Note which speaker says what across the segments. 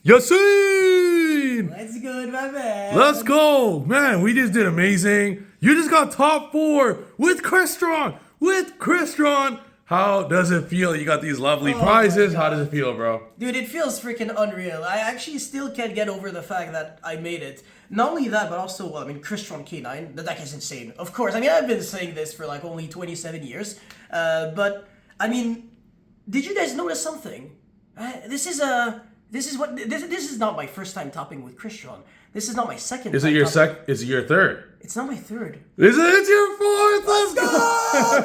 Speaker 1: Yacine!
Speaker 2: Let's go, my man.
Speaker 1: Let's go! Man, we just did amazing. You just got top 4 with Crystron! With Crystron! How does it feel? You got these lovely prizes. How does it feel, bro?
Speaker 2: Dude, it feels freaking unreal. I actually still can't get over the fact that I made it. Not only that, but also, well, I mean, Crystron K9, the deck is insane. Of course, I mean, I've been saying this for like only 27 years. But, I mean, did you guys notice something? This is not my first time topping with Crystron. This is not my second time.
Speaker 1: Is it your Is it your third?
Speaker 2: It's not my third.
Speaker 1: Is it? It's your 4th! Let's go!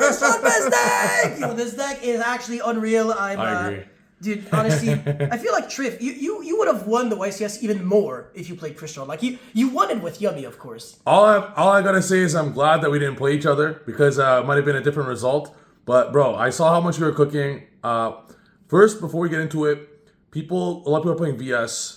Speaker 2: Crystron best deck! Yo, this deck is actually unreal.
Speaker 1: I agree.
Speaker 2: Dude, honestly, I feel like Triff, you would have won the YCS even more if you played Crystron. Like, you won it with Yummy, of course.
Speaker 1: All I gotta say is I'm glad that we didn't play each other because it might have been a different result. But, bro, I saw how much you were cooking. First, before we get into it, a lot of people are playing VS.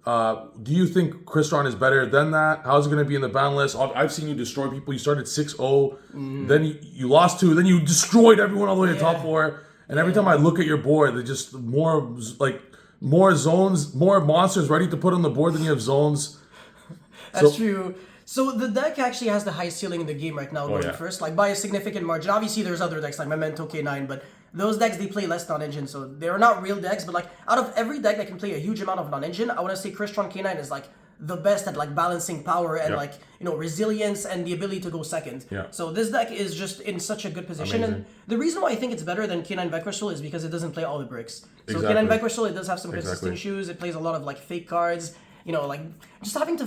Speaker 1: Do you think Crystron is better than that? How's it going to be in the ban list? I've seen you destroy people. You started 6-0, then you lost 2, then you destroyed everyone all the way to top 4. And every time I look at your board, there's just more zones, more monsters ready to put on the board than you have zones.
Speaker 2: That's true. So the deck actually has the highest ceiling in the game right now, going first, like by a significant margin. Obviously, there's other decks like Memento K9, but those decks, they play less non-engine, so they're not real decks. But like out of every deck that can play a huge amount of non-engine, I want to say Crystron K9 is like the best at like balancing power and like, you know, resilience and the ability to go second. So this deck is just in such a good position. Amazing. And the reason why I think it's better than K9 Vanquish Soul is because it doesn't play all the bricks. So K9 Vanquish Soul, it does have some consistent issues. It plays a lot of like fake cards. You know, like just having to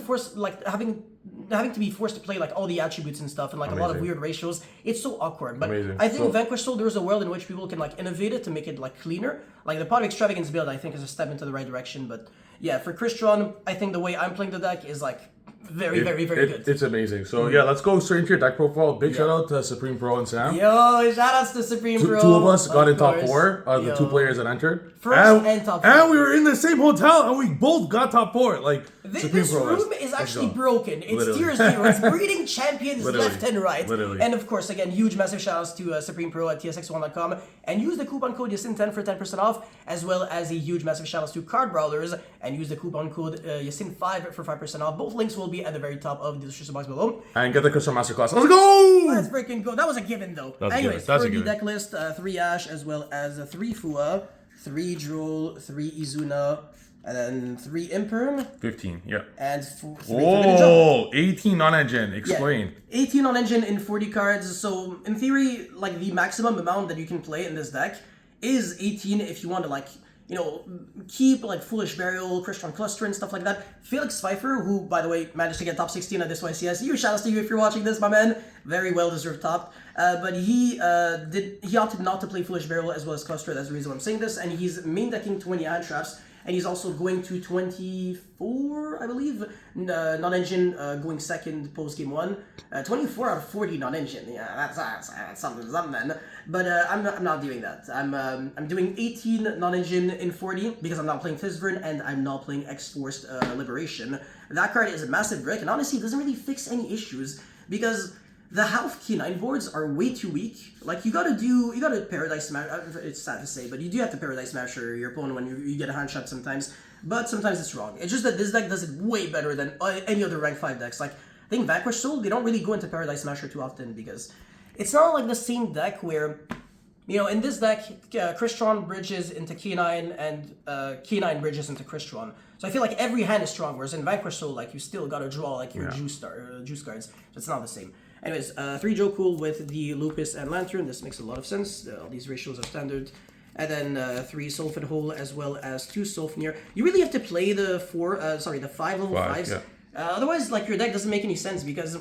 Speaker 2: be forced to play like all the attributes and stuff and like a lot of weird ratios. It's so awkward. But I think Vanquish Soul, there's a world in which people can like innovate it to make it like cleaner. Like the Pot of Extravagance build, I think, is a step into the right direction. But yeah, for Crystron, I think the way I'm playing the deck is like very good.
Speaker 1: It's amazing. So yeah, let's go straight into your deck profile. Big shout out to Supreme Pro and Sam.
Speaker 2: Yo, shout outs to Supreme Pro.
Speaker 1: 2 of us got in top 4. The 2 players that entered.
Speaker 2: First and top 4.
Speaker 1: And we were in the same hotel and we both got top 4. Like
Speaker 2: this room is actually broken. It's tier 0. It's breeding champions left and right. And of course, again, huge massive shout outs to Supreme Pro at tsx1.com. And use the coupon code YACINE10 for 10% off, as well as a huge massive shout outs to Card Brawlers. And use the coupon code YACINE5 for 5% off. Both links will be at the very top of the description box below.
Speaker 1: And get the Crystron Masterclass. Let's go!
Speaker 2: Let's freaking go. That was a given, though. Anyways, for the deck list, 3 Ash, as well as 3 Fua, 3 Droll, 3 Izuna, and then 3 Imperm.
Speaker 1: 15, yeah.
Speaker 2: And 3
Speaker 1: 18 non-engine. Explain.
Speaker 2: Yeah, 18 non-engine in 40 cards. So, in theory, like, the maximum amount that you can play in this deck is 18 if you want to, like, you know, keep like Foolish Burial, Crystron Cluster, and stuff like that. Felix Pfeiffer, who, by the way, managed to get top 16 at this YCS. Huge shout outs to you if you're watching this, my man. Very well deserved top. But he opted not to play Foolish Burial as well as Cluster. That's the reason why I'm saying this. And he's main decking 20 hand traps. And he's also going to 24, I believe, non-engine, going second post game 1. 24 out of 40 non-engine. Yeah, that's something, man. But I'm not doing that. I'm doing 18 non-engine in 40 because I'm not playing Fizvern and I'm not playing X-Forced Liberation. That card is a massive brick, and honestly, it doesn't really fix any issues because the half K9 boards are way too weak. Like, you gotta Paradise Smash. It's sad to say, but you do have to Paradise Smash your opponent when you get a hand shot sometimes. But sometimes it's wrong. It's just that this deck does it way better than any other rank 5 decks. Like, I think Vanquish Soul, they don't really go into Paradise Smasher too often because it's not like the same deck where, you know, in this deck, Crystron bridges into K9 and K9 bridges into Crystron. So I feel like every hand is strong, whereas in Vanquish Soul, like, you still gotta draw like your juice cards. So it's not the same. Anyways, 3 Joe with the Lupus and Lantern. This makes a lot of sense. All these ratios are standard. And then 3 Sulphid Hole as well as 2 Sulfnir. You really have to play the 5 level 5s. Yeah. Otherwise, like, your deck doesn't make any sense because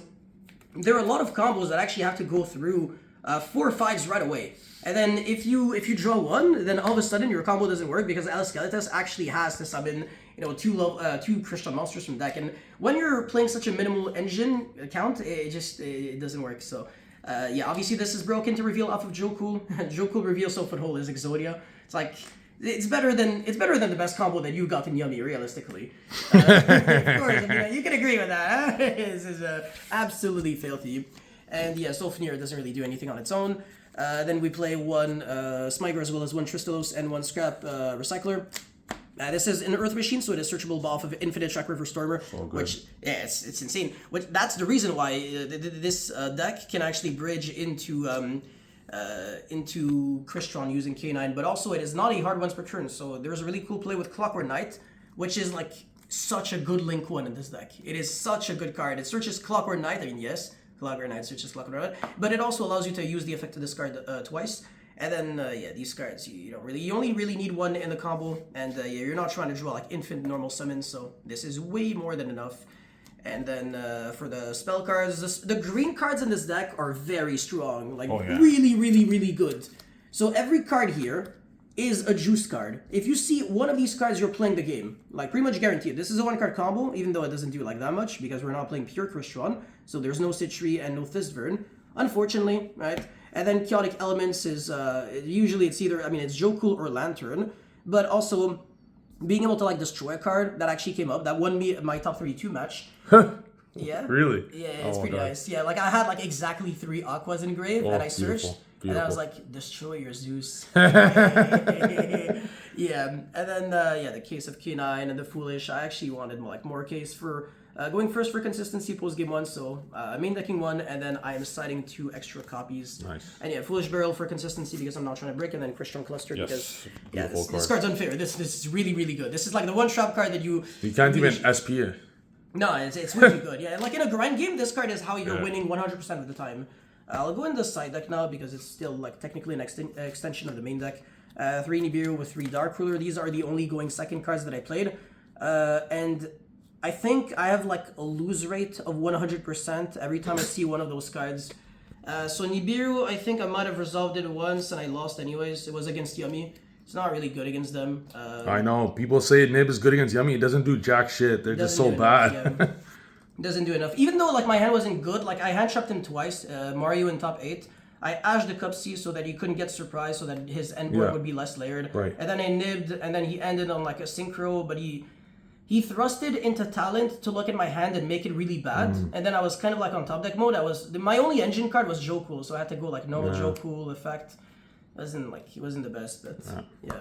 Speaker 2: there are a lot of combos that actually have to go through 4 5s right away. And then if you draw 1, then all of a sudden your combo doesn't work because Skeletus actually has to summon, you know, 2 Crystron monsters from deck. And when you're playing such a minimal engine count, it doesn't work. So yeah, obviously this is broken to reveal off of Joe Cool. Joe Cool reveals Sulphid Hole is Exodia. It's like it's better than the best combo that you got in Yummy, realistically. Of course, I mean, you can agree with that. Huh? This is absolutely filthy. And yeah, Sulfnir doesn't really do anything on its own. Then we play 1 Smiger as well as 1 Tristalos and 1 Scrap Recycler. This is an Earth Machine, so it is searchable off of Infinite Track River Stormer, which, yeah, it's insane. Which that's the reason why this deck can actually bridge into Crystron using K9, but also it is not a hard once per turn, so there's a really cool play with Clockwork Knight, which is like such a good link one in this deck. It is such a good card. It searches Clockwork Knight, I mean, yes, Clockwork Knight searches Clockwork Knight, but it also allows you to use the effect of this card twice. And then, yeah, these cards, you only really need one in the combo, and yeah, you're not trying to draw like infinite normal summons, so this is way more than enough. And then for the spell cards, the green cards in this deck are very strong, like really, really, really good. So every card here is a juice card. If you see one of these cards, you're playing the game, like pretty much guaranteed. This is a 1-card combo, even though it doesn't do like that much, because we're not playing pure Crystron, so there's no Citri and no Thistvern, unfortunately, right? And then Chaotic Elements is, usually it's either, I mean, it's Jokul or Lantern, but also being able to, like, destroy a card that actually came up, that won me my top 32 match. Yeah.
Speaker 1: Really?
Speaker 2: Yeah, it's pretty nice. Yeah, like, I had, like, exactly 3 Aquas in grave, and I searched, and I was like, destroy your Zeus. Yeah, and then, yeah, the case of K9 and the Foolish, I actually wanted, like, more case for... going first for consistency post game 1, so main decking 1, and then I am siding 2 extra copies.
Speaker 1: Nice.
Speaker 2: And yeah, Foolish Barrel for consistency because I'm not trying to break, and then Crystron Cluster because yeah, this card's unfair. This is really, really good. This is like the one trap card that you
Speaker 1: can't even SP it.
Speaker 2: No, it's really good. Yeah, like in a grind game, this card is how you're winning 100% of the time. I'll go in the side deck now because it's still like technically an extension of the main deck. 3 Nibiru with 3 Dark Ruler. These are the only going second cards that I played, and I think I have like a lose rate of 100% every time I see one of those cards. So Nibiru, I think I might have resolved it once and I lost anyways. It was against Yummy. It's not really good against them.
Speaker 1: I know. People say Nib is good against Yummy. It doesn't do jack shit. They're just so bad.
Speaker 2: It doesn't do enough. Even though like my hand wasn't good, like I hand trapped him twice, Mario in top 8. I ashed the Cup C so that he couldn't get surprised, so that his end board would be less layered.
Speaker 1: Right.
Speaker 2: And then I nibbed, and then he ended on like a synchro, but he thrusted into talent to look at my hand and make it really bad, and then I was kind of like on top deck mode. My only engine card was Jokul, so I had to go like normal Jokul effect. He wasn't the best, but yeah.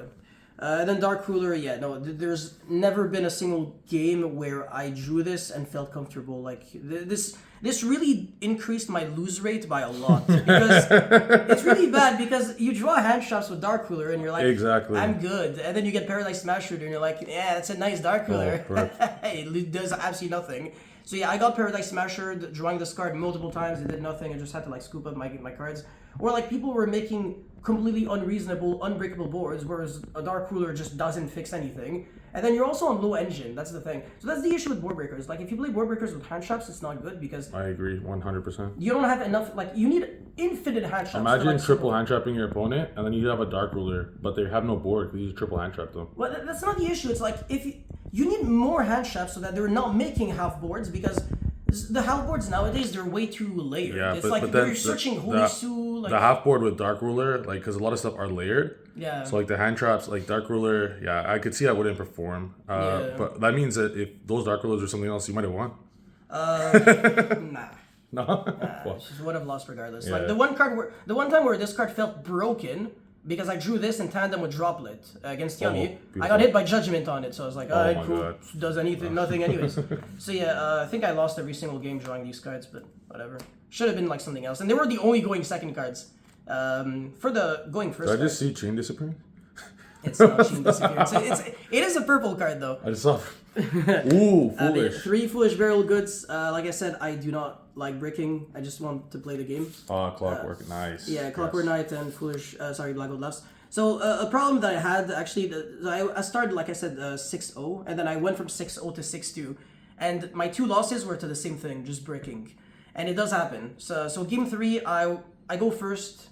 Speaker 2: And then Dark Ruler, yeah, no, there's never been a single game where I drew this and felt comfortable. Like this really increased my lose rate by a lot because it's really bad because you draw hand traps with Dark Ruler and you're like,
Speaker 1: exactly, I'm
Speaker 2: good, and then you get Paradise Smasher and you're like, yeah, that's a nice Dark Ruler. It does absolutely nothing. So yeah, I got Paradise Smasher, drawing this card multiple times. It did nothing. I just had to like scoop up my cards. Or like people were making completely unreasonable, unbreakable boards, whereas a Dark Ruler just doesn't fix anything. And then you're also on low engine. That's the thing. So that's the issue with board breakers. Like if you play board breakers with hand traps, it's not good because
Speaker 1: I agree 100%.
Speaker 2: You don't have enough. Like you need infinite hand traps.
Speaker 1: Imagine triple hand trapping your opponent, and then you have a Dark Ruler, but they have no board because you triple hand trap them.
Speaker 2: Well, that's not the issue. It's like if you need more hand traps so that they're not making half boards because the half boards nowadays they're way too layered.
Speaker 1: Yeah,
Speaker 2: it's like you're searching Holy Sue. Like,
Speaker 1: the half board with Dark Ruler, like because a lot of stuff are layered.
Speaker 2: Yeah.
Speaker 1: So like the hand traps, like Dark Ruler, yeah, I could see I wouldn't perform. But that means that if those Dark Rulers or something else, you might have won.
Speaker 2: Nah.
Speaker 1: No.
Speaker 2: Well, she would have lost regardless. Yeah. Like the one time where this card felt broken because I drew this in tandem with Droplet against Yummy. I got hit by Judgment on it, so I was like, alright, cool. God. Does nothing anyways. So yeah, I think I lost every single game drawing these cards, but whatever. Should have been like something else. And they were the only going second cards. For the going first.
Speaker 1: Did I just see Chain disappearing?
Speaker 2: It's not Chain disappearance. It is a purple card though.
Speaker 1: I just saw. Ooh, Foolish.
Speaker 2: 3 Foolish Burial Goods. Like I said, I do not like bricking. I just want to play the game.
Speaker 1: Clockwork, nice.
Speaker 2: Yeah, Clockwork Knight and Foolish. Black Gold Loves. So a problem that I had actually, I started like I said 6-0, and then I went from 6-0 to 6-2, and my 2 losses were to the same thing, just bricking, and it does happen. So game 3, I go first.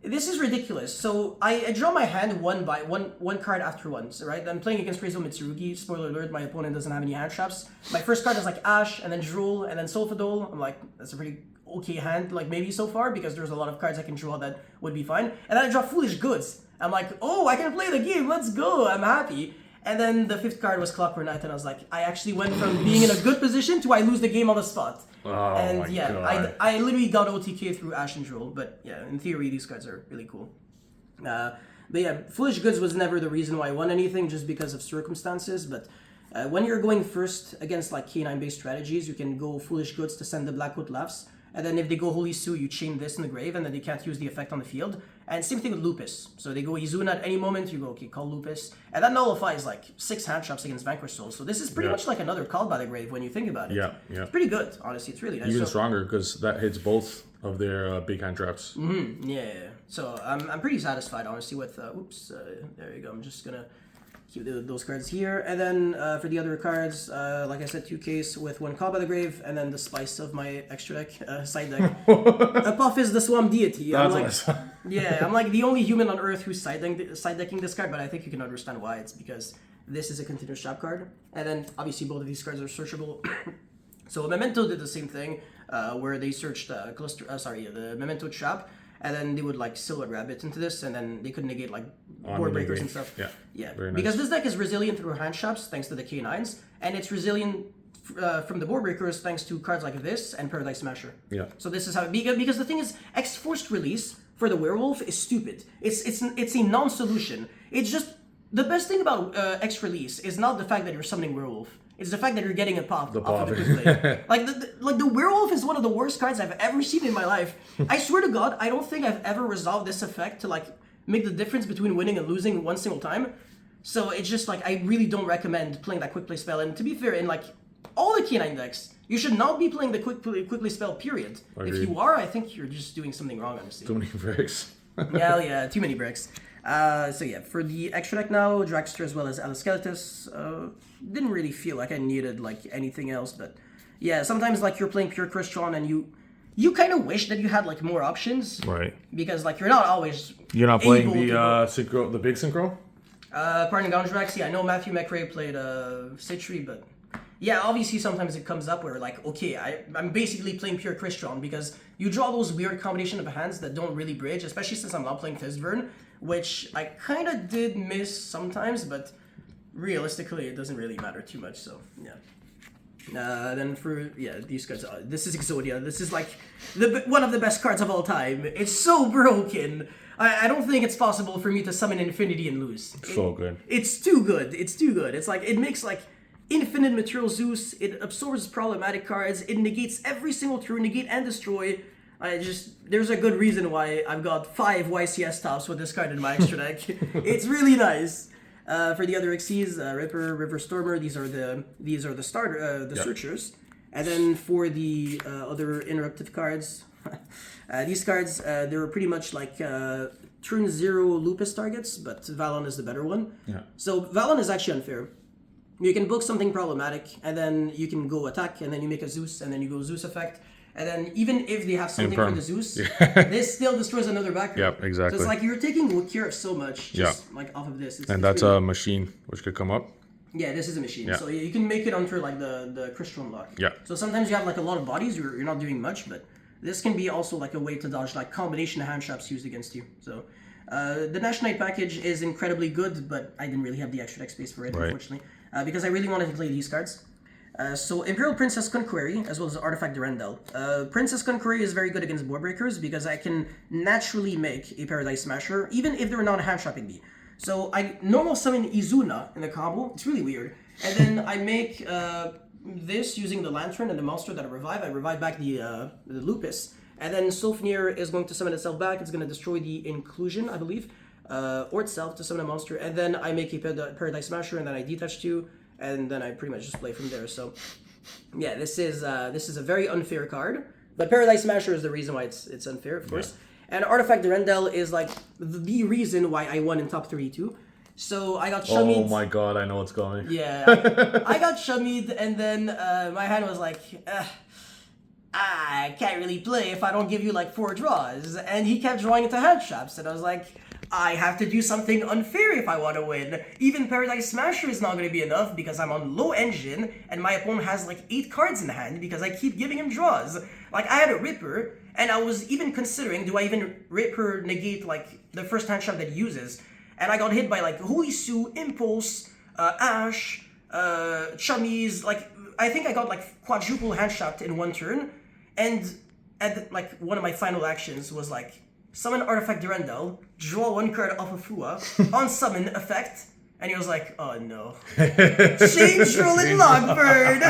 Speaker 2: This is ridiculous. So I draw my hand one card after once, right? I'm playing against Crazy Mitsurugi. Spoiler alert, my opponent doesn't have any hand traps. My first card is like Ash, and then Drool, and then Solfadol. I'm like, that's a pretty okay hand, like maybe so far, because there's a lot of cards I can draw that would be fine. And then I draw Foolish Goods. I'm like, oh, I can play the game, let's go, I'm happy. And then the 5th card was Clockwork Knight, and I was like, I actually went from being in a good position to I lose the game on the spot.
Speaker 1: Oh,
Speaker 2: and yeah,
Speaker 1: God.
Speaker 2: I literally got OTK through Ash and Drool, but yeah, in theory, these cards are really cool. But yeah, Foolish Goods was never the reason why I won anything, just because of circumstances. But when you're going first against like K9 based strategies, you can go Foolish Goods to send the Blackwood Laughs. And then if they go Holy Sue, you chain this in the grave, and then they can't use the effect on the field. And same thing with Lupus. So they go Izuna at any moment, you go, okay, call Lupus. And that nullifies like 6 hand traps against Vanquish Souls. So this is pretty much like another call by the grave when you think about it.
Speaker 1: Yeah.
Speaker 2: It's pretty good, honestly. It's really nice.
Speaker 1: Even stronger, because that hits both of their big hand traps.
Speaker 2: Yeah. So I'm pretty satisfied, honestly, with... there you go. I'm just going to keep those cards here. And then for the other cards, like I said, 2 case with 1 call by the grave, and then the spice of my extra deck, side deck. Apophis the Swamp Deity.
Speaker 1: That's awesome.
Speaker 2: I'm like the only human on Earth who's side decking this card, but I think you can understand why. It's because this is a continuous trap card, and then obviously both of these cards are searchable. So Memento did the same thing, where they searched the Memento trap, and then they would like Silhouette Rabbit into this, and then they could negate like board breakers and stuff.
Speaker 1: Yeah.
Speaker 2: Very nice. Because this deck is resilient through hand traps thanks to the K9s, and it's resilient from the board breakers thanks to cards like this and Paradise Smasher.
Speaker 1: Yeah.
Speaker 2: So this is how because the thing is, X Forced Release for the Werewolf is stupid. It's a non-solution. It's just the best thing about X Release is not the fact that you're summoning Werewolf. It's the fact that you're getting a pop off of the quick play. Like the Werewolf is one of the worst cards I've ever seen in my life. I swear to God, I don't think I've ever resolved this effect to like make the difference between winning and losing one single time. So it's just like I really don't recommend playing that quick play spell. And to be fair, in like all the K9 decks, you should not be playing the quick play spell. Period. If you are, I think you're just doing something wrong. Honestly.
Speaker 1: Too many bricks.
Speaker 2: Yeah, too many bricks. So yeah, for the extra deck now, Dragster as well as Aliskeletus, didn't really feel like I needed like anything else, but yeah, sometimes like you're playing pure Crystron and you kind of wish that you had like more options,
Speaker 1: Right.
Speaker 2: Because like you're not always
Speaker 1: playing the synchro, the big synchro.
Speaker 2: Parting Down Drax, yeah, I know Matthew McRae played Citri, but yeah, obviously sometimes it comes up where like, okay, I'm basically playing pure Crystron because you draw those weird combination of hands that don't really bridge, especially since I'm not playing Fistburn, which I kind of did miss sometimes, but realistically it doesn't really matter too much, so yeah. Then for, these cards, this is Exodia. This is like one of the best cards of all time. It's so broken. I don't think it's possible for me to summon Infinity and lose.
Speaker 1: So good.
Speaker 2: It's too good. It's like, it makes like infinite material Zeus. It absorbs problematic cards. It negates every single turn, negate and destroy. There's a good reason why I've got 5 YCS tops with this card in my extra deck. It's really nice. For the other Xyz, Ripper, River Stormer, these are the starter, searchers. And then for the other interruptive cards, these cards, they were pretty much like turn 0 Lupus targets, but Valon is the better one.
Speaker 1: Yeah.
Speaker 2: So Valon is actually unfair. You can book something problematic, and then you can go attack, and then you make a Zeus, and then you go Zeus effect. And then even if they have something for the Zeus, this still destroys another backer.
Speaker 1: Yep, exactly.
Speaker 2: So it's like you're taking care of so much just like off of this.
Speaker 1: And that's a machine which could come up.
Speaker 2: Yeah, this is a machine.
Speaker 1: Yeah.
Speaker 2: So you can make it onto like the Crystron lock.
Speaker 1: Yeah.
Speaker 2: So sometimes you have like a lot of bodies, you're not doing much, but this can be also like a way to dodge like combination of hand traps used against you. So the Nash Knight package is incredibly good, but I didn't really have the extra deck space for it, unfortunately, because I really wanted to play these cards. So Imperial Princess Conquery, as well as Artifact Durandal. Princess Conquery is very good against board breakers because I can naturally make a Paradise Smasher, even if they're not hand trapping me. So I normal summon Izuna in the combo, it's really weird, and then I make this using the Lantern and the monster that I revive back the Lupus, and then Sofnir is going to summon itself back, it's going to destroy the Inclusion, I believe, or itself to summon a monster, and then I make a Paradise Smasher, and then I detach 2, and then I pretty much just play from there. So yeah, this is a very unfair card, but Paradise Smasher is the reason why it's unfair, of course. And Artifact Durandal is like the reason why I won in top 32. So I got Shamid.
Speaker 1: Oh my god, I know what's coming.
Speaker 2: Yeah, I got Shamid, and then my hand was like, I can't really play if I don't give you like 4 draws. And he kept drawing into hand traps, and I was like, I have to do something unfair if I want to win. Even Paradise Smasher is not going to be enough because I'm on low engine and my opponent has like 8 cards in hand because I keep giving him draws. Like I had a Ripper and I was even considering, do I even Ripper negate like the first hand trap that he uses? And I got hit by like Holy Sue, Impulse, Ash, Chummies. Like I think I got like quadruple hand trapped in one turn. And like one of my final actions was like summon Artifact Durandal, draw 1 card off of Fua, on summon effect, and he was like, oh no. Change rule in Logbird!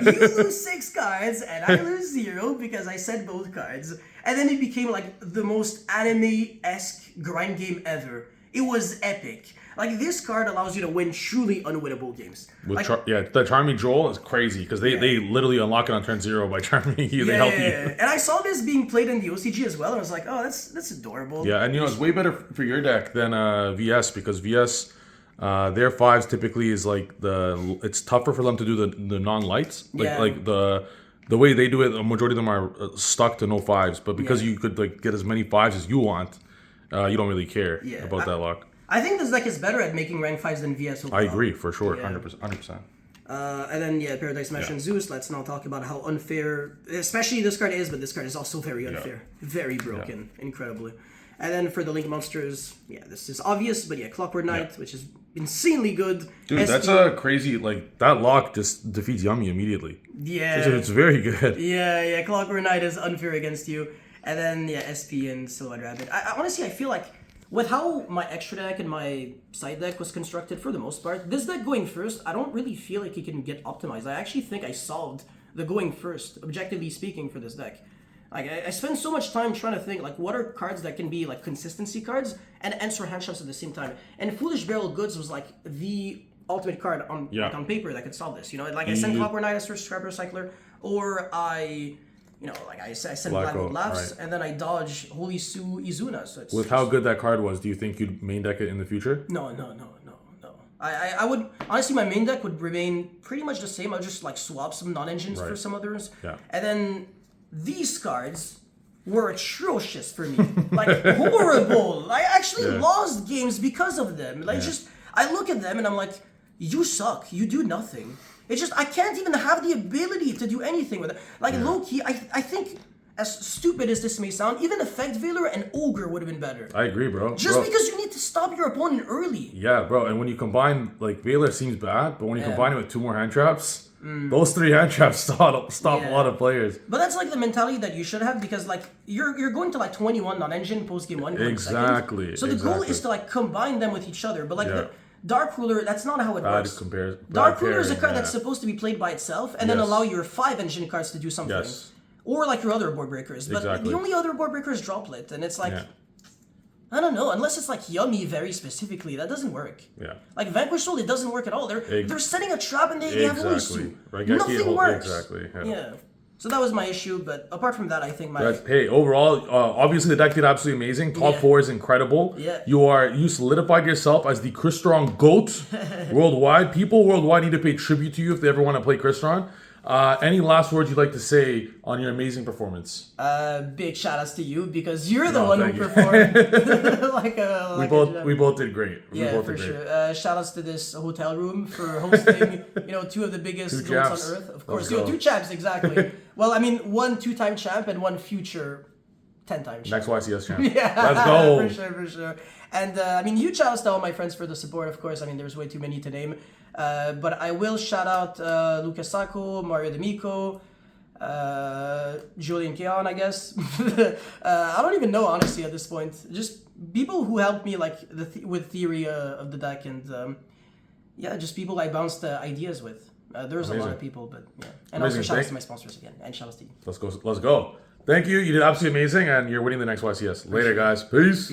Speaker 2: You lose 6 cards, and I lose 0 because I said both cards. And then it became like the most anime-esque grind game ever. It was epic. Like, this card allows you to win truly unwinnable games.
Speaker 1: With the Charming Droll is crazy because they literally unlock it on turn 0 by charming you. They help you.
Speaker 2: And I saw this being played in the OCG as well, and I was like, oh, that's adorable.
Speaker 1: Yeah, and it's way better for your deck than VS because VS, their 5s typically is like it's tougher for them to do the non-lights. Like the way they do it, a majority of them are stuck to no 5s. But because you could like get as many 5s as you want, you don't really care about that lock.
Speaker 2: I think this deck is better at making rank 5s than VS overall.
Speaker 1: I agree, for sure, 100%.
Speaker 2: And then, Paradise Mesh and Zeus, let's now talk about how unfair, especially this card is, but this card is also very unfair. Very broken, incredibly. And then for the Link Monsters, this is obvious, but Clockwork Knight, which is insanely good.
Speaker 1: Dude, that's a crazy, like, that lock just defeats Yummy immediately.
Speaker 2: Yeah.
Speaker 1: It's very good.
Speaker 2: Yeah, Clockwork Knight is unfair against you. And then, SP and Silhouette Rabbit. Honestly, I feel like, with how my extra deck and my side deck was constructed for the most part, this deck going first, I don't really feel like it can get optimized. I actually think I solved the going first, objectively speaking, for this deck. Like, I spend so much time trying to think, like, what are cards that can be, like, consistency cards and answer hand shots at the same time. And Foolish Barrel Goods was, like, the ultimate card on on paper that could solve this. You know, like, I sent Clockwork Knight as first Scrapper Recycler, or I sent Blackwood Laughs, and then I dodge Holy Sue Izuna. So
Speaker 1: with how good that card was, do you think you'd main deck it in the future?
Speaker 2: No. I would, honestly, my main deck would remain pretty much the same. I'll just, like, swap some non-engines for some others. Yeah. And then these cards were atrocious for me. Like, horrible. I actually lost games because of them. Like, I look at them and I'm like, you suck. You do nothing. It's just, I can't even have the ability to do anything with it. Like, low-key, I think, as stupid as this may sound, even Effect Veiler and Ogre would have been better.
Speaker 1: I agree, bro.
Speaker 2: Just because you need to stop your opponent early.
Speaker 1: Yeah, bro. And when you combine, like, Veiler seems bad, but when you combine it with 2 more hand traps, those 3 hand traps stop a lot of players.
Speaker 2: But that's, like, the mentality that you should have because, like, you're going to, like, 21 non-engine post-game 1.
Speaker 1: Exactly.
Speaker 2: So the goal is to, like, combine them with each other. But, like, Dark Ruler, that's not how it works. Dark Ruler is a card that's supposed to be played by itself and then allow your 5 engine cards to do something.
Speaker 1: Yes.
Speaker 2: Or like your other board breakers. But the only other board breaker is Droplet, and it's like, I don't know, unless it's like Yummy very specifically, that doesn't work. Yeah. Like Vanquish Soul, it doesn't work at all. They're setting a trap and they have Holy Sue. Nothing works.
Speaker 1: Exactly.
Speaker 2: Yeah. So that was my issue, but apart from that, I think my...
Speaker 1: Hey, overall, obviously the deck did absolutely amazing. Top 4 is incredible. Yeah. You solidified yourself as the Crystron GOAT worldwide. People worldwide need to pay tribute to you if they ever want to play Crystron. Any last words you'd like to say on your amazing performance?
Speaker 2: Big shout outs to you because you're the one who performed.
Speaker 1: We both did great.
Speaker 2: Sure. Shout outs to this hotel room for hosting 2 of the biggest goats on earth. Of course, 2 champs, exactly. Well, I mean, 1 2-time champ and 1 future 10-time champ.
Speaker 1: Next YCS champ. Let's go.
Speaker 2: For sure. And I mean, huge shout outs to all my friends for the support, of course. I mean, there's way too many to name. But I will shout out Lucas Sacco, Mario D'Amico, Julian Keon, I guess. I don't even know, honestly, at this point. Just people who helped me like with theory of the deck and just people I bounced ideas with. There's a lot of people, but yeah. And also shout outs to my sponsors again, and shout outs to you.
Speaker 1: Let's go. Thank you. You did absolutely amazing, and you're winning the next YCS. Later, guys. Peace.